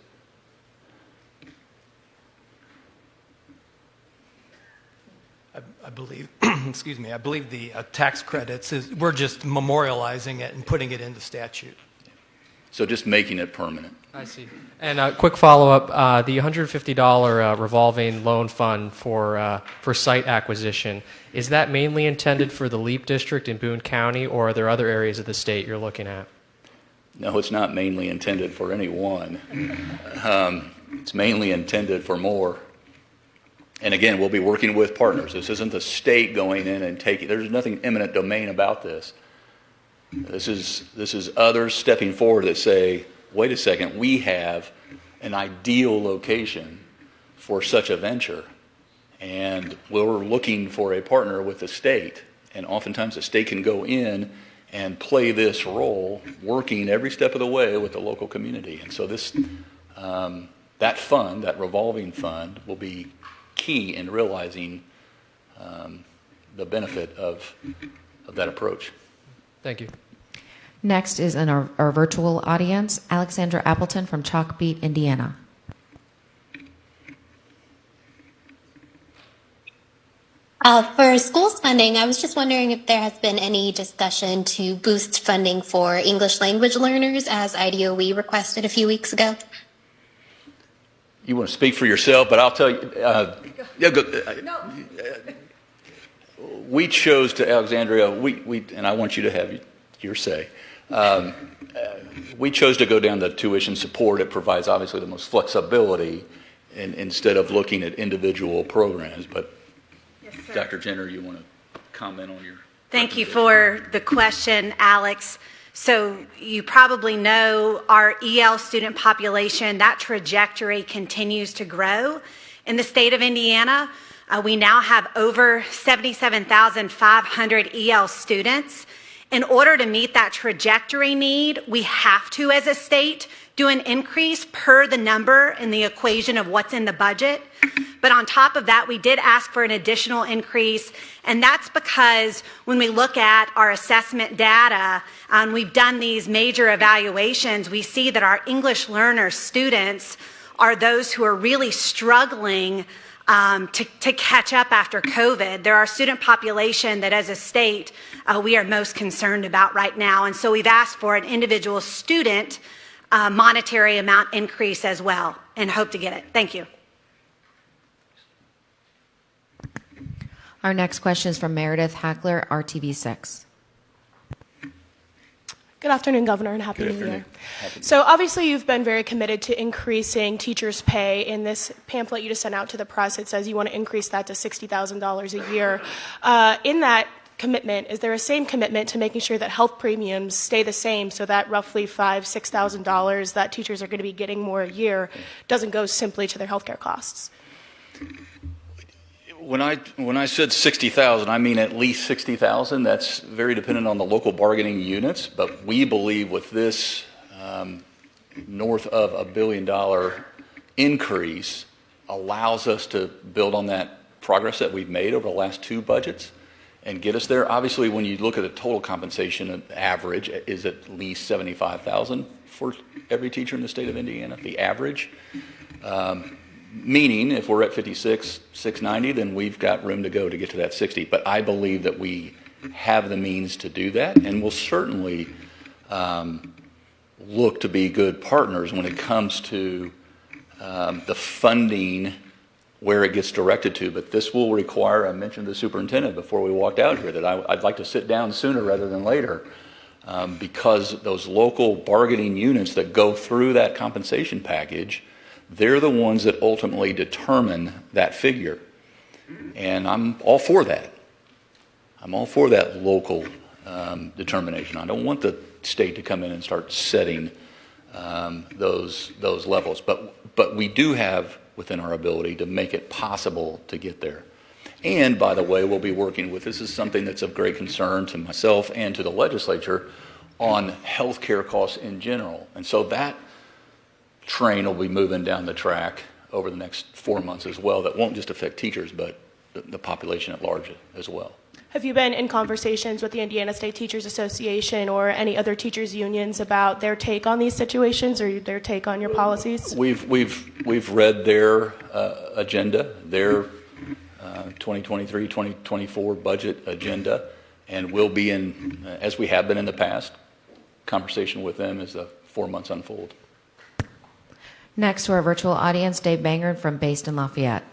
I believe, excuse me, I believe the tax credits we're just memorializing it and putting it into statute. So just making it permanent. I see. And a quick follow-up, the $150 revolving loan fund for site acquisition, is that mainly intended for the LEAP district in Boone County, or are there other areas of the state you're looking at? No, it's not mainly intended for any one. It's mainly intended for more. And again, we'll be working with partners. This isn't the state going in and taking, there's nothing eminent domain about this. This is others stepping forward that say, wait a second, we have an ideal location for such a venture. And we're looking for a partner with the state. And oftentimes the state can go in and play this role, working every step of the way with the local community. And so this, that fund, that revolving fund, will be key in realizing the benefit of that approach. Thank you. Next is in our virtual audience, Alexandra Appleton from Chalkbeat, Indiana. For schools funding, I was just wondering if there has been any discussion to boost funding for English language learners as IDOE requested a few weeks ago. You want to speak for yourself, but I'll tell you. We chose to, Alexandria, and I want you to have your say. We chose to go down the tuition support. It provides obviously the most flexibility instead of looking at individual programs. But yes, sir. Dr. Jenner, you want to comment on your? Thank you for the question, Alex. So you probably know our EL student population, that trajectory continues to grow. In the state of Indiana, we now have over 77,500 EL students. In order to meet that trajectory need, we have to, as a state, do an increase per the number in the equation of what's in the budget. But on top of that, we did ask for an additional increase, and that's because when we look at our assessment data, and we've done these major evaluations, we see that our English learner students are those who are really struggling to catch up after COVID. They're our student population that as a state we are most concerned about right now. And so we've asked for an individual student monetary amount increase as well and hope to get it. Thank you. Our next question is from Meredith Hackler, RTV6. Good afternoon, Governor, and Happy New Year. So obviously you've been very committed to increasing teachers' pay. In this pamphlet you just sent out to the press, it says you want to increase that to $60,000 a year. In that commitment, is there a same commitment to making sure that health premiums stay the same so that roughly $5,000, $6,000 that teachers are going to be getting more a year doesn't go simply to their healthcare costs? When I said 60,000, I mean at least 60,000. That's very dependent on the local bargaining units, but we believe with this north of $1 billion increase allows us to build on that progress that we've made over the last two budgets and get us there. Obviously, when you look at the total compensation average is at least 75,000 for every teacher in the state of Indiana, the average. Meaning, if we're at 56,690, then we've got room to go to get to that 60. But I believe that we have the means to do that, and we'll certainly look to be good partners when it comes to the funding where it gets directed to. But this will require, I mentioned the superintendent before we walked out here, that I'd like to sit down sooner rather than later because those local bargaining units that go through that compensation package, they're the ones that ultimately determine that figure. And I'm all for that. I'm all for that local determination. I don't want the state to come in and start setting those levels. But we do have within our ability to make it possible to get there. And by the way, we'll be working with, this is something that's of great concern to myself and to the legislature, on healthcare costs in general. And so that train will be moving down the track over the next 4 months as well. That won't just affect teachers, but the population at large as well. Have you been in conversations with the Indiana State Teachers Association or any other teachers unions about their take on these situations or their take on your policies? We've read their agenda, their 2023-2024 budget agenda, and we'll be in, as we have been in the past, conversation with them as the 4 months unfold. Next to our virtual audience, Dave Bangard from Based in Lafayette.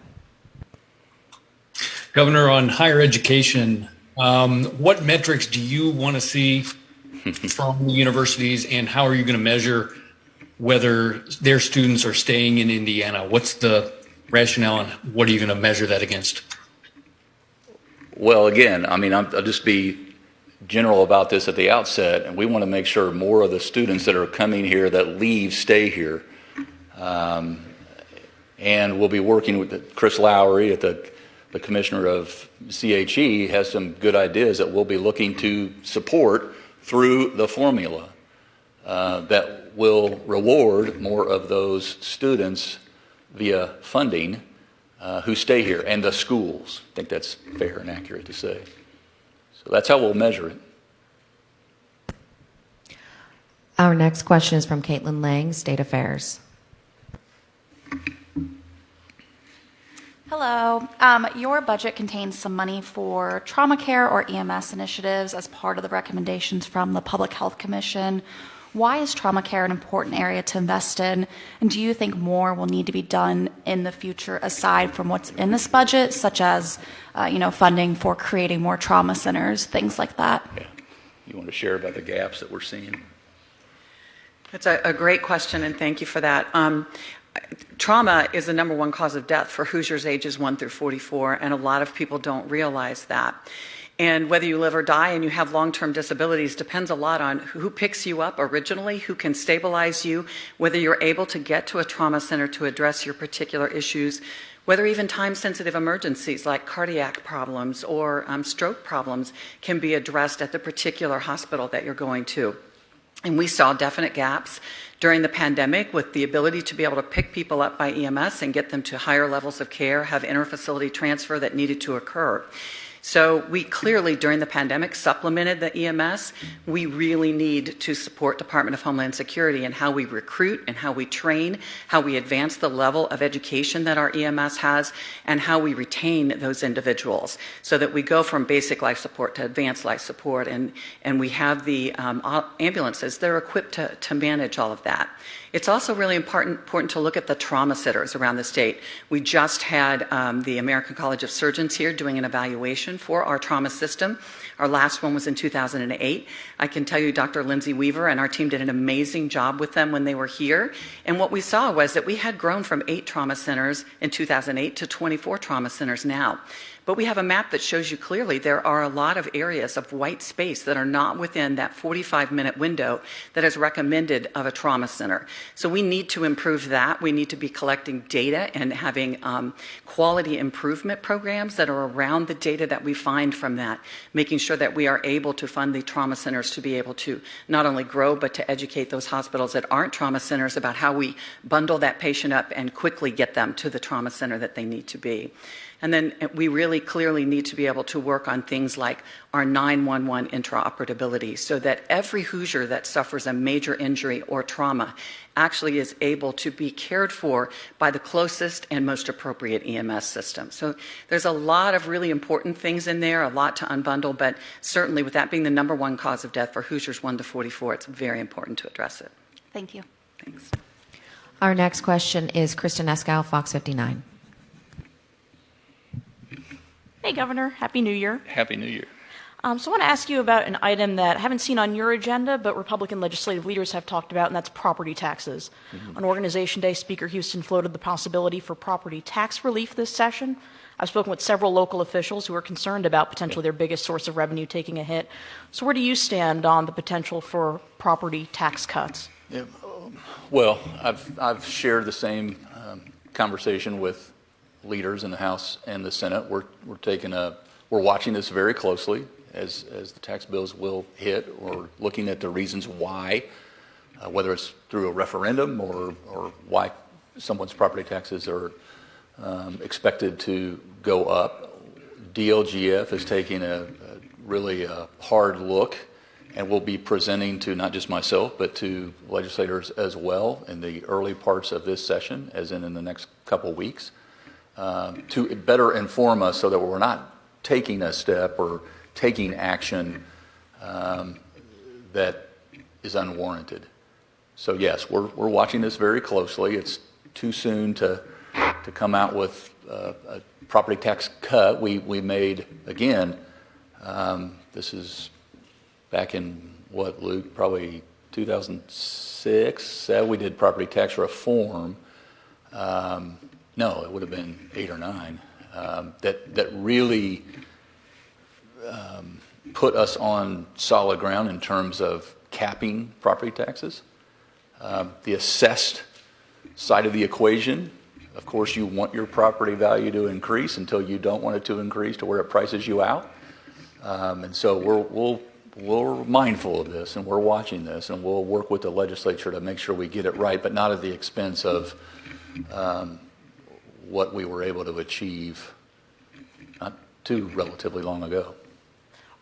Governor, on higher education, what metrics do you want to see from the universities, and how are you going to measure whether their students are staying in Indiana? What's the rationale, and what are you going to measure that against? Well, again, I mean, I'll just be general about this at the outset, and we want to make sure more of the students that are coming here that leave stay here. And we'll be working with Chris Lowry at the commissioner of CHE has some good ideas that we'll be looking to support through the formula that will reward more of those students via funding who stay here, and the schools. I think that's fair and accurate to say. So that's how we'll measure it. Our next question is from Caitlin Lang, State Affairs. Hello. Your budget contains some money for trauma care or EMS initiatives as part of the recommendations from the Public Health Commission. Why is trauma care an important area to invest in? And do you think more will need to be done in the future aside from what's in this budget, such as funding for creating more trauma centers, things like that? Yeah. You want to share about the gaps that we're seeing? That's a great question, and thank you for that. Trauma is the number one cause of death for Hoosiers ages 1 through 44, and a lot of people don't realize that. And whether you live or die and you have long-term disabilities depends a lot on who picks you up originally, who can stabilize you, whether you're able to get to a trauma center to address your particular issues, whether even time-sensitive emergencies like cardiac problems or stroke problems can be addressed at the particular hospital that you're going to. And we saw definite gaps during the pandemic with the ability to be able to pick people up by EMS and get them to higher levels of care, have interfacility transfer that needed to occur. So we clearly, during the pandemic, supplemented the EMS. We really need to support Department of Homeland Security in how we recruit and how we train, how we advance the level of education that our EMS has, and how we retain those individuals so that we go from basic life support to advanced life support, and we have the ambulances that are equipped to manage all of that. It's also really important to look at the trauma centers around the state. We just had the American College of Surgeons here doing an evaluation for our trauma system. Our last one was in 2008. I can tell you Dr. Lindsay Weaver and our team did an amazing job with them when they were here. And what we saw was that we had grown from 8 trauma centers in 2008 to 24 trauma centers now. But we have a map that shows you clearly there are a lot of areas of white space that are not within that 45-minute window that is recommended of a trauma center. So we need to improve that. We need to be collecting data and having quality improvement programs that are around the data that we find from that, making sure that we are able to fund the trauma centers to be able to not only grow, but to educate those hospitals that aren't trauma centers about how we bundle that patient up and quickly get them to the trauma center that they need to be. And then we really clearly need to be able to work on things like our 911 interoperability so that every Hoosier that suffers a major injury or trauma actually is able to be cared for by the closest and most appropriate EMS system. So there's a lot of really important things in there, a lot to unbundle, but certainly with that being the number one cause of death for Hoosiers 1 to 44, it's very important to address it. Thank you. Thanks. Our next question is Kristen Eskow, Fox 59. Hey, Governor. Happy New Year. Happy New Year. So I want to ask you about an item that I haven't seen on your agenda, but Republican legislative leaders have talked about, and that's property taxes. On Organization Day, Speaker Houston floated the possibility for property tax relief this session. I've spoken with several local officials who are concerned about potentially their biggest source of revenue taking a hit. So where do you stand on the potential for property tax cuts? Yeah, well, I've shared the same conversation with leaders in the House and the Senate. We're watching this very closely as the tax bills will hit, or looking at the reasons why, whether it's through a referendum or why someone's property taxes are expected to go up. DLGF is taking a really a hard look, and we'll be presenting to not just myself, but to legislators as well in the early parts of this session, as in the next couple weeks, to better inform us so that we're not taking a step or taking action that is unwarranted. So yes, we're watching this very closely. It's too soon to come out with a property tax cut. We made, again, this is back in what, Luke, probably 2006, we did property tax reform. No, it would have been 8 or 9, that really put us on solid ground in terms of capping property taxes. The assessed side of the equation, of course, you want your property value to increase until you don't want it to increase to where it prices you out. And so we're mindful of this, and we're watching this, and we'll work with the legislature to make sure we get it right, but not at the expense of what we were able to achieve not too relatively long ago.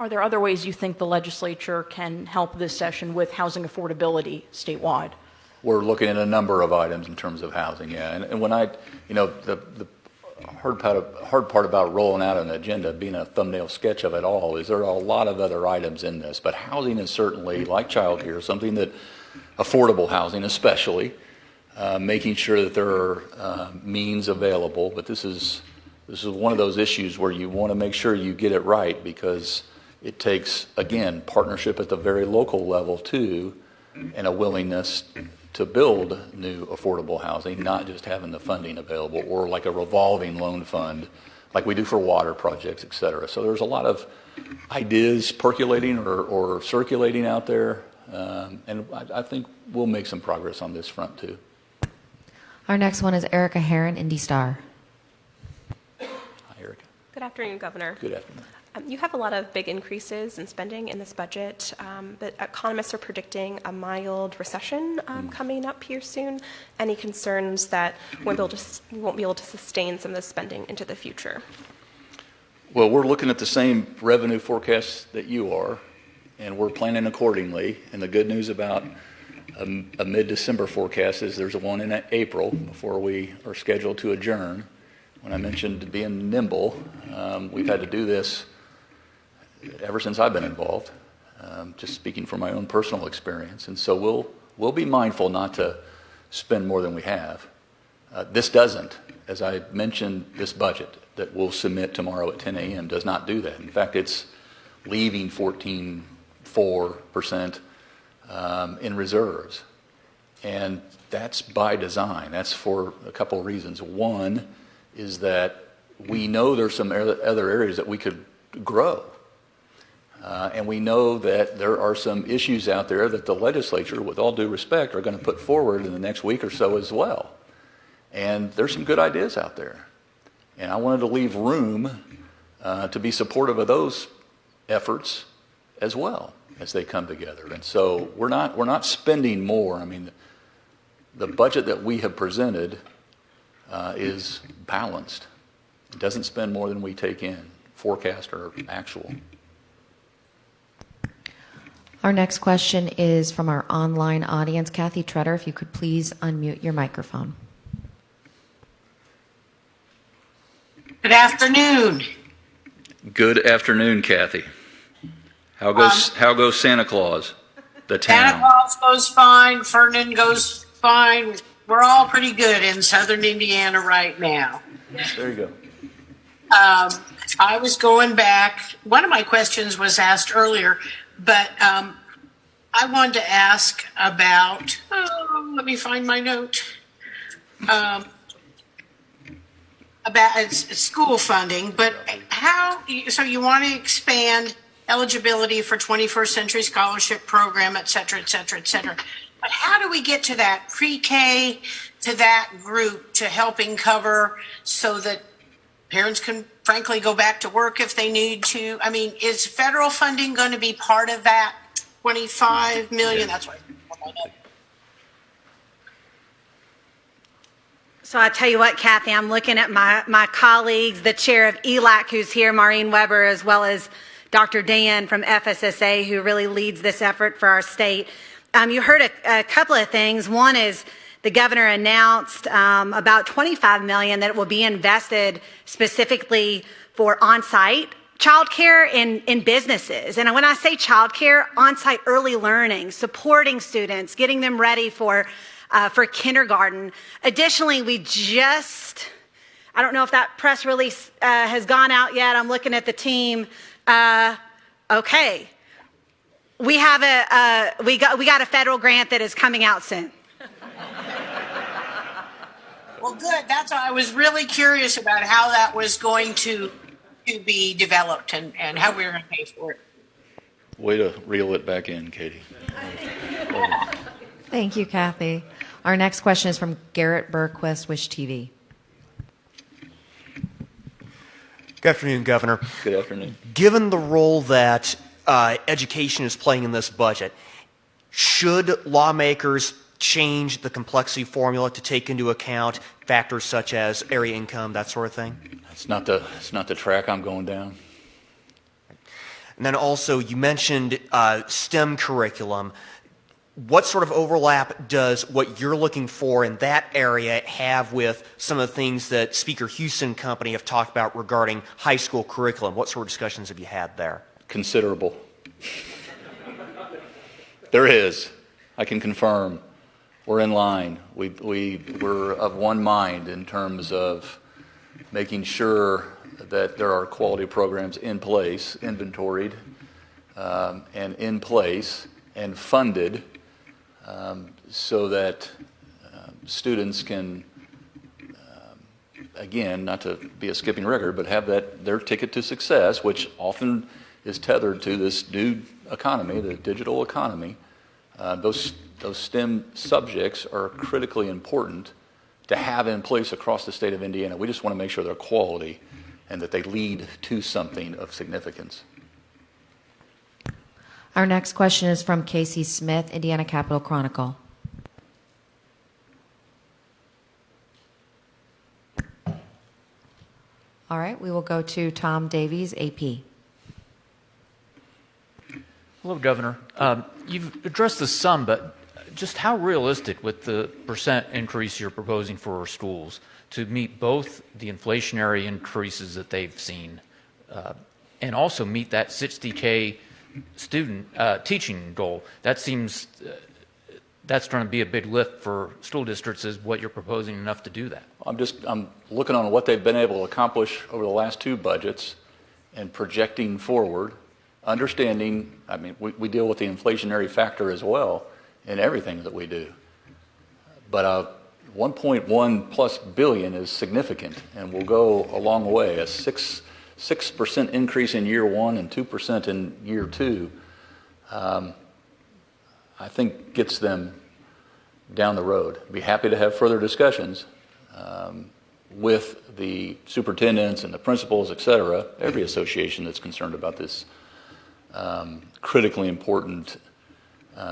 Are there other ways you think the legislature can help this session with housing affordability statewide? We're looking at a number of items in terms of housing, yeah. And when the hard part about rolling out an agenda, being a thumbnail sketch of it all, is there are a lot of other items in this. But housing is certainly, like childcare, something that, affordable housing especially, making sure that there are means available. But this is one of those issues where you want to make sure you get it right, because it takes, again, partnership at the very local level too, and a willingness to build new affordable housing, not just having the funding available, or like a revolving loan fund like we do for water projects, et cetera. So there's a lot of ideas percolating or circulating out there, and I think we'll make some progress on this front too. Our next one is Erica Herron, Indy Star. Hi, Erica. Good afternoon, Governor. Good afternoon. You have a lot of big increases in spending in this budget, but economists are predicting a mild recession coming up here soon. Any concerns that we won't be able to sustain some of this spending into the future? Well, we're looking at the same revenue forecasts that you are, and we're planning accordingly. And the good news about a mid-December forecast is there's one in April before we are scheduled to adjourn. When I mentioned being nimble, we've had to do this ever since I've been involved, just speaking from my own personal experience. And so we'll be mindful not to spend more than we have. This doesn't, as I mentioned, this budget that we'll submit tomorrow at 10 a.m. does not do that. In fact, it's leaving 14.4% in reserves. And that's by design. That's for a couple of reasons. One is that we know there's some other areas that we could grow. And we know that there are some issues out there that the legislature, with all due respect, are going to put forward in the next week or so as well. And there's some good ideas out there. And I wanted to leave room to be supportive of those efforts as well as they come together. And so we're not spending more. I mean, the budget that we have presented is balanced. It doesn't spend more than we take in, forecast or actual. Our next question is from our online audience. Kathy Treader, if you could please unmute your microphone. Good afternoon. Good afternoon, Kathy. How goes Santa Claus, the town? Santa Claus goes fine. Ferdinand goes fine. We're all pretty good in southern Indiana right now. There you go. I was going back. One of my questions was asked earlier, but I wanted to ask about, let me find my note, about it's school funding, but so you want to expand eligibility for 21st Century Scholarship Program, et cetera, et cetera, et cetera. But how do we get to that pre-K, to that group, to helping cover so that parents can frankly go back to work if they need to? I mean, is federal funding going to be part of that 25 million? That's what I know. So I tell you what, Kathy, I'm looking at my colleagues, the chair of ELAC who's here, Maureen Weber, as well as Dr. Dan from FSSA, who really leads this effort for our state. You heard a couple of things. One is the governor announced about $25 million that will be invested specifically for on-site childcare in businesses. And when I say childcare, on-site early learning, supporting students, getting them ready for kindergarten. Additionally, I don't know if that press release has gone out yet. I'm looking at the team. Okay. We have we got a federal grant that is coming out soon. Well, good. That's why I was really curious about how that was going to be developed and how we were going to pay for it. Way to reel it back in, Katie. Thank you, Kathy. Our next question is from Garrett Berquist, Wish TV. Good afternoon, Governor. Good afternoon. Given the role that education is playing in this budget, should lawmakers change the complexity formula to take into account factors such as area income, that sort of thing? It's not the track I'm going down. And then also, you mentioned STEM curriculum. What sort of overlap does what you're looking for in that area have with some of the things that Speaker Houston and company have talked about regarding high school curriculum? What sort of discussions have you had there? Considerable. There is. I can confirm. We're in line. We're of one mind in terms of making sure that there are quality programs in place, inventoried, and in place and funded so that students can, again, not to be a skipping record, but have their ticket to success, which often is tethered to this new economy, the digital economy. Those STEM subjects are critically important to have in place across the state of Indiana. We just want to make sure they're quality and that they lead to something of significance. Our next question is from Casey Smith, Indiana Capitol Chronicle. All right, we will go to Tom Davies, AP. Hello, Governor. You've addressed this some, but just how realistic with the percent increase you're proposing for our schools to meet both the inflationary increases that they've seen and also meet that 60K student teaching goal? That seems that's going to be a big lift for school districts. Is what you're proposing enough to do that? I'm looking on what they've been able to accomplish over the last two budgets and projecting forward, understanding, I mean, we deal with the inflationary factor as well in everything that we do. But 1.1 plus billion is significant and will go a long way. A 6% increase in year one and 2% in year two, I think gets them down the road. Be happy to have further discussions with the superintendents and the principals, et cetera, every association that's concerned about this critically important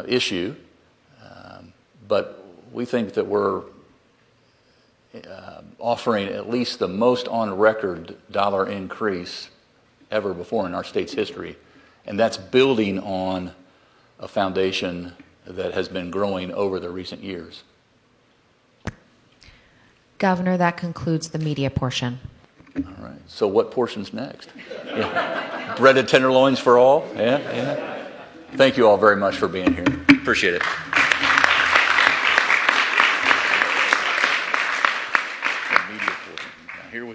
issue. But we think that we're offering at least the most on-record dollar increase ever before in our state's history. And that's building on a foundation that has been growing over the recent years. Governor, that concludes the media portion. All right. So what portion's next? Yeah. Breaded tenderloins for all? Yeah. Thank you all very much for being here. Appreciate it.